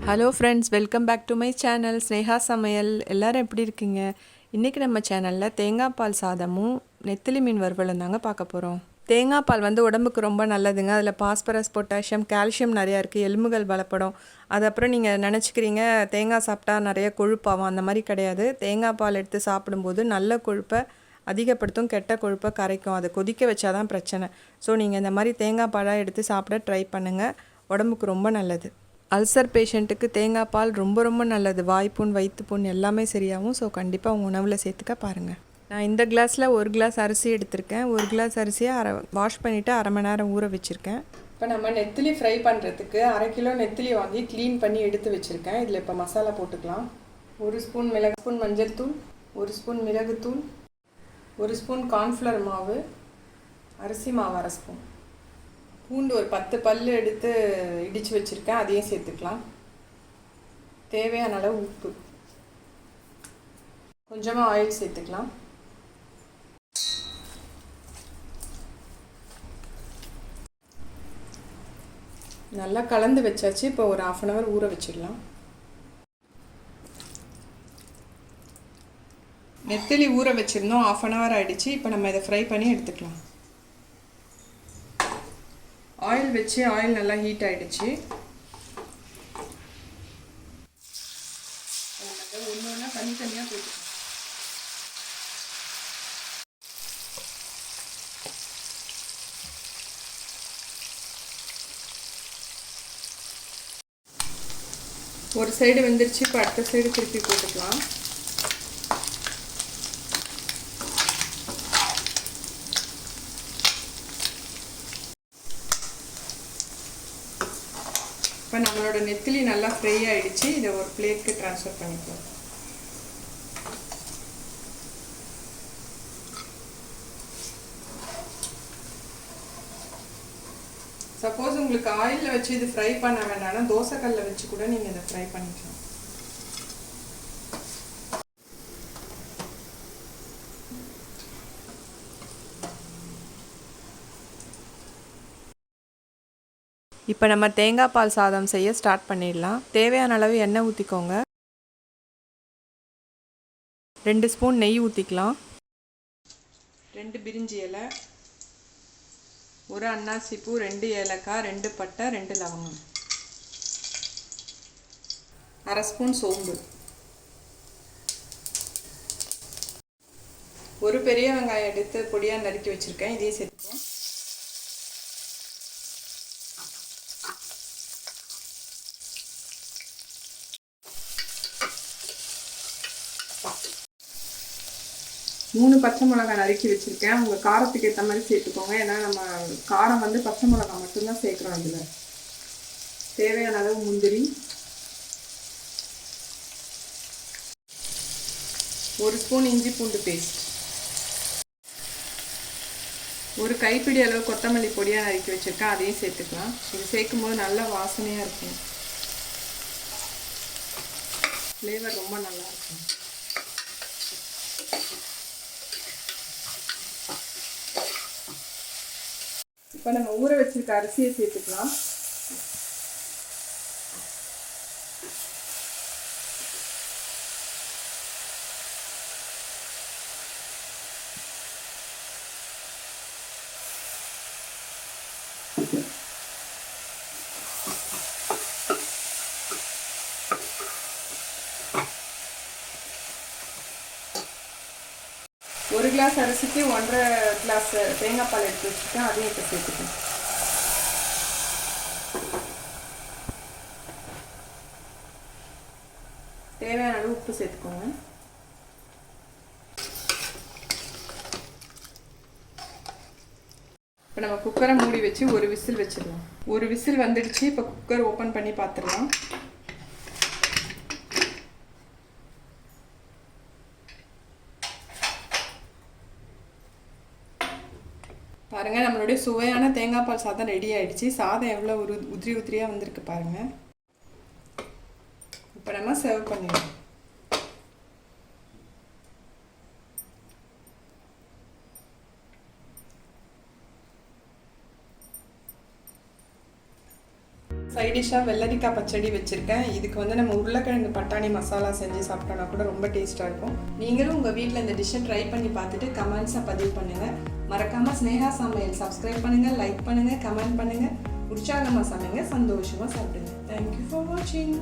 Hello friends, welcome back to my channel Sneha Samayal. எல்லோரும் எப்படி இருக்கீங்க? இன்றைக்கி நம்ம சேனலில் தேங்காய் பால் சாதமும் நெத்திலி மீன் வறுவலும் தாங்க பார்க்க போகிறோம். தேங்காய் பால் உடம்புக்கு ரொம்ப நல்லதுங்க. அதில் பாஸ்பரஸ், பொட்டாசியம், கால்சியம் நிறையா இருக்குது. எலும்புகள் பலப்படும். அது அப்புறம் நீங்கள் நினச்சிக்கிறீங்க தேங்காய் சாப்பிட்டா நிறைய கொழுப்பாகும். அந்த மாதிரி கிடையாது. தேங்காய் பால் எடுத்து சாப்பிடும்போது நல்ல கொழுப்பை அதிகப்படுத்தும், கெட்ட கொழுப்பை கரைக்கும். அதை கொதிக்க வச்சா தான் பிரச்சனை. ஸோ நீங்கள் இந்த மாதிரி தேங்காய் பாலாக எடுத்து சாப்பிட ட்ரை பண்ணுங்கள். உடம்புக்கு ரொம்ப நல்லது. அல்சர் பேஷண்ட்டுக்கு தேங்காய் பால் ரொம்ப நல்லது. வாய்ப்புண், வயிற்றுப்புண் எல்லாமே சரியாகும். ஸோ கண்டிப்பாக உங்கள் உணவில் சேர்த்துக்க பாருங்கள். நான் இந்த கிளாஸில் 1 கிளாஸ் அரிசி எடுத்திருக்கேன். 1 கிளாஸ் அரிசியை வாஷ் பண்ணிவிட்டு 1/2 மணி நேரம் ஊற வச்சுருக்கேன். இப்போ நம்ம நெத்திலி ஃப்ரை பண்ணுறதுக்கு 1/2 கிலோ நெத்திலி வாங்கி க்ளீன் பண்ணி எடுத்து வச்சுருக்கேன். இதில் இப்போ மசாலா போட்டுக்கலாம். 1 ஸ்பூன் மிளகு, ஸ்பூன் மஞ்சள் தூள், 1 ஸ்பூன் மிளகுத்தூள், 1 ஸ்பூன் கார்ன்ஃப்ளவர் மாவு, அரிசி மாவு 1/2 ஸ்பூன், பூண்டு ஒரு 10 பல் எடுத்து இடித்து வச்சுருக்கேன், அதையும் சேர்த்துக்கலாம். தேவையான அளவு உப்பு, கொஞ்சமாக ஆயில் சேர்த்துக்கலாம். நல்லா கலந்து வச்சாச்சு. இப்போ ஒரு 1/2 hour ஊற வச்சிடலாம். நெத்திலி ஊற வச்சுருந்தோம், 1/2 hour ஆகிடுச்சு. இப்போ நம்ம இதை ஃப்ரை பண்ணி எடுத்துக்கலாம். ஆயில் வச்சு ஆயில் நல்லா ஹீட் ஆகிடுச்சு. ஒன்று ஒன்றா தனித்தனியாக போட்டுக்கலாம். ஒரு சைடு வெந்துருச்சு. இப்போ அடுத்த சைடு திருப்பி போட்டுக்கலாம். இப்போ நம்மளோட நெத்திலி நல்லா ஃப்ரை ஆகிடுச்சு. இதை ஒரு பிளேட்க்கு ட்ரான்ஸ்ஃபர் பண்ணிக்கலாம். சப்போஸ் உங்களுக்கு ஆயிலில் வச்சு இது ஃப்ரை பண்ண வேண்டாம்னா தோசைக்கல்லில் வச்சு கூட நீங்கள் இதை ஃப்ரை பண்ணிக்கலாம். இப்போ நம்ம தேங்காய் பால் சாதம் செய்ய ஸ்டார்ட் பண்ணிடலாம். தேவையான அளவு எண்ணெய் ஊற்றிக்கோங்க. 2 ஸ்பூன் நெய் ஊற்றிக்கலாம். 2 பிரிஞ்சி இலை, 1 அன்னாசி பூ, 2 ஏலக்காய், 2 பட்டை, 2 லவங்கம், 1/2 ஸ்பூன் சோம்பு, 1 பெரிய வெங்காயம் எடுத்து பொடியாக நறுக்கி வச்சுருக்கேன், இதையும் சேர்த்துக்கோம். மூணு பச்சை மிளகாய் நறுக்கி வச்சுருக்கேன். உங்கள் காரத்துக்கு ஏற்ற மாதிரி சேர்த்துக்கோங்க. ஏன்னா நம்ம காரம் பச்சை மிளகாய் மட்டும்தான் சேர்க்குறோம். இதில் தேவையான அளவு முந்திரி, 1 ஸ்பூன் இஞ்சி பூண்டு பேஸ்ட், 1 கைப்பிடி அளவு கொத்தமல்லி பொடியாக நறுக்கி வச்சுருக்கேன், அதையும் சேர்த்துக்கலாம். இது சேர்க்கும் போது நல்லா வாசனையாக இருக்கும். ஃப்ளேவர் ரொம்ப நல்லா இருக்கும். இப்போ நம்ம ஊற வச்சிருக்க அரிசியை சேர்த்துக்கலாம். ஒரு கிளாஸ் அரிசிக்கு 1.5 கிளாஸ் தேங்காய் பால் எடுத்து வச்சுருக்கேன், அதையும் இப்போ சேர்த்துக்கேன். தேவையான அளவு உப்பு சேர்த்துக்கோங்க. இப்போ நம்ம குக்கரை மூடி வச்சு ஒரு விசில் வச்சிடலாம். ஒரு விசில் வந்துடுச்சு. இப்போ குக்கர் ஓப்பன் பண்ணி பார்த்துடலாம். பாருங்கள், நம்மளுடைய சுவையான தேங்காய் பால் சாதம் ரெடி ஆகிடுச்சு. சாதம் எவ்வளோ ஒரு உதிரியாக வந்திருக்கு பாருங்கள். இப்போ நம்ம சர்வ் பண்ணிடலாம். சைட் டிஷ்ஷாக வெள்ளரிக்காய் பச்சடி வச்சுருக்கேன். இதுக்கு வந்து நம்ம உருளைக்கிழங்கு பட்டாணி மசாலா செஞ்சு சாப்பிட்டோன்னா கூட ரொம்ப டேஸ்ட்டாக இருக்கும். நீங்களும் உங்கள் வீட்டில் இந்த டிஷ்ஷை ட்ரை பண்ணி பார்த்துட்டு கமெண்ட்ஸை பதிவு பண்ணுங்கள். மறக்காமல் ஸ்னேகா சமையல் சப்ஸ்கிரைப் பண்ணுங்கள், லைக் பண்ணுங்கள், கமெண்ட் பண்ணுங்கள். உற்சாகமாக சமைங்க, சந்தோஷமாக சாப்பிடுங்க. தேங்க்யூ ஃபார் வாட்சிங்.